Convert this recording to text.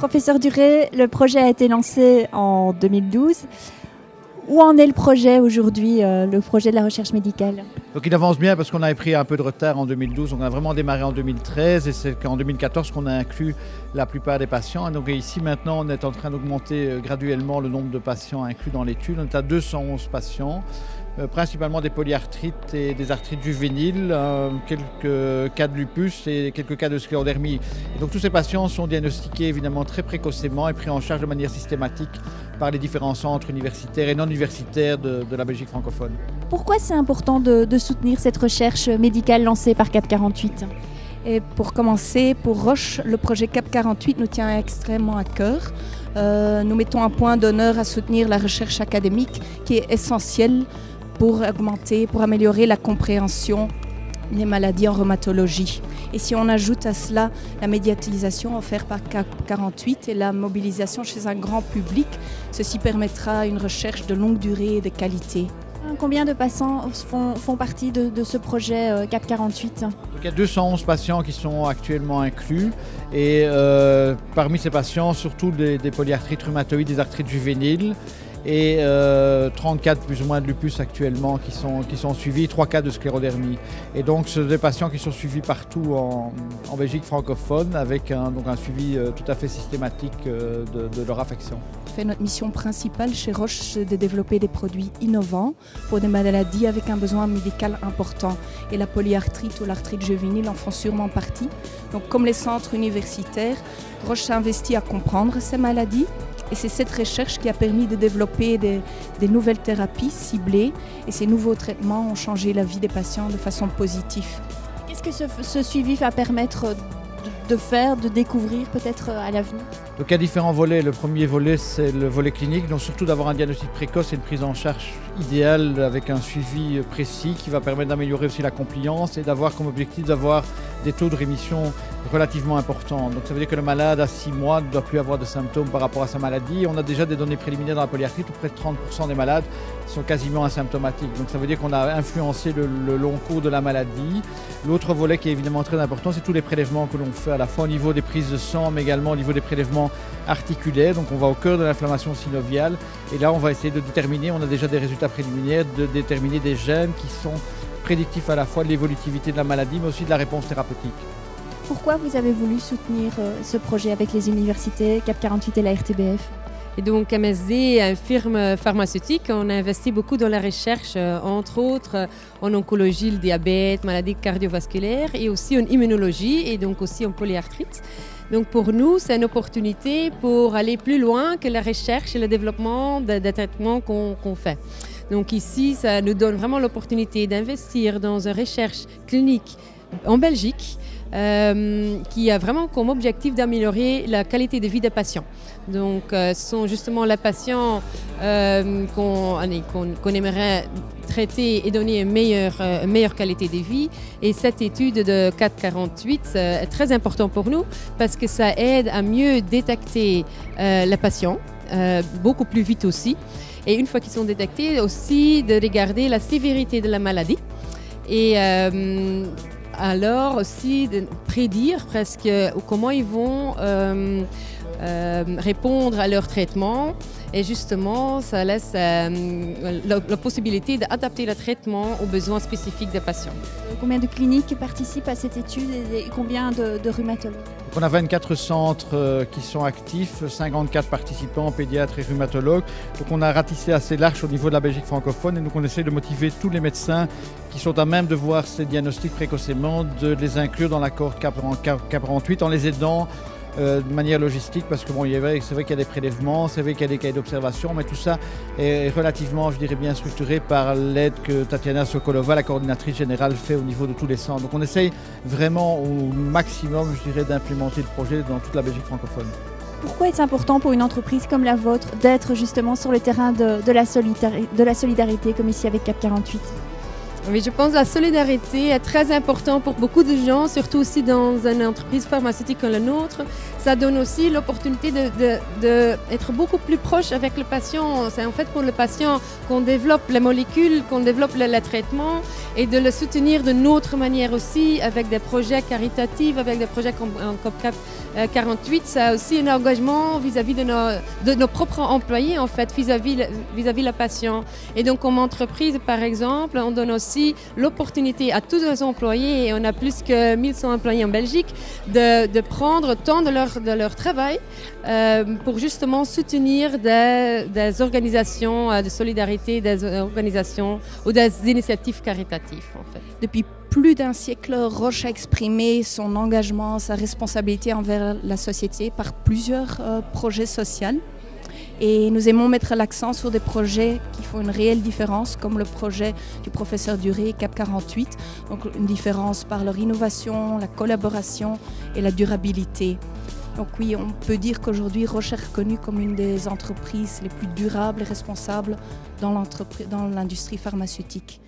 Professeur Duré, le projet a été lancé en 2012. Où en est le projet aujourd'hui, le projet de la recherche médicale? Donc il avance bien parce qu'on avait pris un peu de retard en 2012, on a vraiment démarré en 2013 et c'est qu'en 2014 qu'on a inclus la plupart des patients. Et donc ici maintenant on est en train d'augmenter graduellement le nombre de patients inclus dans l'étude. On est à 211 patients, principalement des polyarthrites et des arthrites juvéniles, quelques cas de lupus et quelques cas de sclérodermie. Et donc tous ces patients sont diagnostiqués évidemment très précocement et pris en charge de manière systématique par les différents centres universitaires et non universitaires de la Belgique francophone. Pourquoi c'est important de soutenir cette recherche médicale lancée par CAP 48? Et pour commencer, pour Roche, le projet CAP 48 nous tient extrêmement à cœur. Nous mettons un point d'honneur à soutenir la recherche académique qui est essentielle pour augmenter, pour améliorer la compréhension des maladies en rhumatologie. Et si on ajoute à cela la médiatisation offerte par CAP 48 et la mobilisation chez un grand public, ceci permettra une recherche de longue durée et de qualité. Combien de patients font partie de ce projet CAP 48? Donc, il y a 211 patients qui sont actuellement inclus et parmi ces patients, surtout des polyarthrites rhumatoïdes, des arthrites juvéniles et 34 plus ou moins de lupus actuellement qui sont suivis, 3 cas de sclérodermie. Et donc ce sont des patients qui sont suivis partout en Belgique francophone avec un suivi tout à fait systématique de leur affection. Notre mission principale chez Roche, c'est de développer des produits innovants pour des maladies avec un besoin médical important. Et la polyarthrite ou l'arthrite juvénile en font sûrement partie. Donc comme les centres universitaires, Roche s'investit à comprendre ces maladies. Et c'est cette recherche qui a permis de développer des nouvelles thérapies ciblées. Et ces nouveaux traitements ont changé la vie des patients de façon positive. Qu'est-ce que ce suivi va permettre de découvrir peut-être à l'avenir? Donc il y a différents volets. Le premier volet, c'est le volet clinique, donc surtout d'avoir un diagnostic précoce et une prise en charge idéale avec un suivi précis qui va permettre d'améliorer aussi la compliance et d'avoir comme objectif d'avoir des taux de rémission relativement importants. Donc ça veut dire que le malade à 6 mois ne doit plus avoir de symptômes par rapport à sa maladie. On a déjà des données préliminaires dans la polyarthrite où près de 30% des malades sont quasiment asymptomatiques. Donc ça veut dire qu'on a influencé le long cours de la maladie. L'autre volet qui est évidemment très important, c'est tous les prélèvements que l'on fait à la fois au niveau des prises de sang mais également au niveau des prélèvements articulaires. Donc on va au cœur de l'inflammation synoviale et là on va essayer de déterminer, on a déjà des résultats préliminaires, de déterminer des gènes qui sont prédictifs à la fois de l'évolutivité de la maladie mais aussi de la réponse thérapeutique. Pourquoi vous avez voulu soutenir ce projet avec les universités, CAP 48 et la RTBF? Et donc MSD, une firme pharmaceutique, on a investi beaucoup dans la recherche, entre autres en oncologie, le diabète, maladies cardiovasculaires et aussi en immunologie et donc aussi en polyarthrite. Donc pour nous, c'est une opportunité pour aller plus loin que la recherche et le développement des traitements qu'on fait. Donc ici, ça nous donne vraiment l'opportunité d'investir dans une recherche clinique en Belgique qui a vraiment comme objectif d'améliorer la qualité de vie des patients. Donc ce sont justement les patients qu'on aimerait traiter et donner une meilleure qualité de vie. Et cette étude de CAP 48 est très importante pour nous parce que ça aide à mieux détecter les patients, beaucoup plus vite aussi. Et une fois qu'ils sont détectés, aussi de regarder la sévérité de la maladie. Et alors aussi de prédire presque comment ils vont répondre à leur traitement. Et justement, ça laisse la possibilité d'adapter le traitement aux besoins spécifiques des patients. Combien de cliniques participent à cette étude et combien de rhumatologues? On a 24 centres qui sont actifs, 54 participants, pédiatres et rhumatologues. Donc on a ratissé assez large au niveau de la Belgique francophone et donc on essaie de motiver tous les médecins qui sont à même de voir ces diagnostics précocement, de les inclure dans l'accord CAP 48 en les aidant de manière logistique parce que bon, c'est vrai qu'il y a des prélèvements, c'est vrai qu'il y a des cahiers d'observation, mais tout ça est relativement, je dirais, bien structuré par l'aide que Tatiana Sokolova, la coordinatrice générale, fait au niveau de tous les centres. Donc on essaye vraiment au maximum, je dirais, d'implémenter le projet dans toute la Belgique francophone. Pourquoi est-ce important pour une entreprise comme la vôtre d'être justement sur le terrain de la solidarité comme ici avec CAP 48? Oui, je pense que la solidarité est très importante pour beaucoup de gens, surtout aussi dans une entreprise pharmaceutique comme la nôtre. Ça donne aussi l'opportunité d'être beaucoup plus proche avec le patient. C'est en fait pour le patient qu'on développe les molécules, qu'on développe le traitement et de le soutenir d'une autre manière aussi avec des projets caritatifs, avec des projets comme COP 48. Ça a aussi un engagement vis-à-vis de nos propres employés en fait, vis-à-vis le patient. Et donc comme entreprise par exemple, on donne aussi l'opportunité à tous nos employés, et on a plus que 1100 employés en Belgique, de prendre temps de leur travail pour justement soutenir des organisations de solidarité, des organisations ou des initiatives caritatives en fait. Depuis plus d'un siècle, Roche a exprimé son engagement, sa responsabilité envers la société par plusieurs projets sociaux. Et nous aimons mettre l'accent sur des projets qui font une réelle différence, comme le projet du professeur Duré, CAP 48. Donc une différence par leur innovation, la collaboration et la durabilité. Donc oui, on peut dire qu'aujourd'hui, Roche est reconnue comme une des entreprises les plus durables et responsables dans l'industrie pharmaceutique.